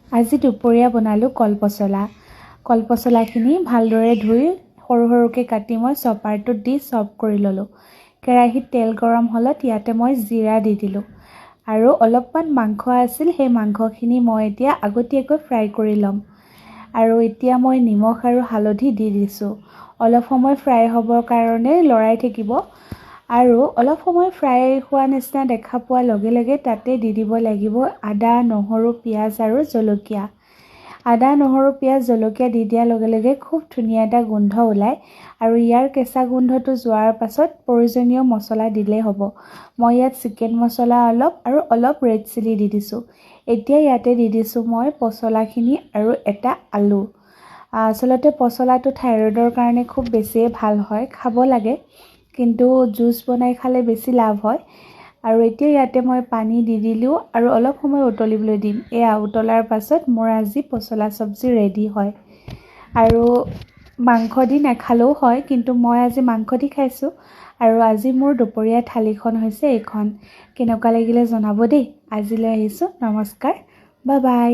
আজি দুপৰীয়া বনালোঁ কলপচলা। কলপচলাখিনি ভালদৰে ধুই সৰু সৰুকৈ কাটি মই চপাৰটোত দি চপ কৰি ল'লোঁ। কেৰাহীত তেল গৰম হ'লত ইয়াতে মই জিৰা দি দিলোঁ আৰু অলপমান মাংস আছিল, সেই মাংসখিনি মই এতিয়া আগতীয়াকৈ ফ্ৰাই কৰি ল'ম। আৰু এতিয়া মই নিমখ আৰু হালধি দি দিছোঁ। অলপ সময় ফ্ৰাই হ'বৰ কাৰণে লৰাই থাকিব আৰু অলপ সময় ফ্ৰাই হোৱা নিচিনা দেখা পোৱাৰ লগে লগে তাতে দি দিব লাগিব আদা, নহৰু, পিঁয়াজ আৰু জলকীয়া। আদা, নহৰু, পিঁয়াজ, জলকীয়া দি দিয়াৰ লগে লগে খুব ধুনীয়া এটা গোন্ধ ওলায় আৰু ইয়াৰ কেঁচা গোন্ধটো যোৱাৰ পাছত প্ৰয়োজনীয় মছলা দিলেই হ'ব। মই ইয়াত চিকেন মছলা অলপ আৰু অলপ ৰেড চিলি দি দিছোঁ। এতিয়া ইয়াতে দি দিছোঁ মই পচলাখিনি আৰু এটা আলু। আচলতে পচলাটো থাইৰয়ডৰ কাৰণে খুব বেছিয়ে ভাল হয়, খাব লাগে, কিন্তু জুচ বনাই খালে বেছি লাভ হয়। আৰু এতিয়া ইয়াতে মই পানী দি দিলোঁ আৰু অলপ সময় উতলিবলৈ দিম। এয়া উতলাৰ পাছত মোৰ আজি পচলা চব্জি ৰেডি হয়। আৰু মাংস দি নাখালেও হয়, কিন্তু মই আজি মাংস দি খাইছোঁ। আৰু আজি মোৰ দুপৰীয়া থালিখন হৈছে এইখন। কেনেকুৱা লাগিলে জনাব দেই। আজিলৈ আহিছোঁ, নমস্কাৰ, বাই বাই।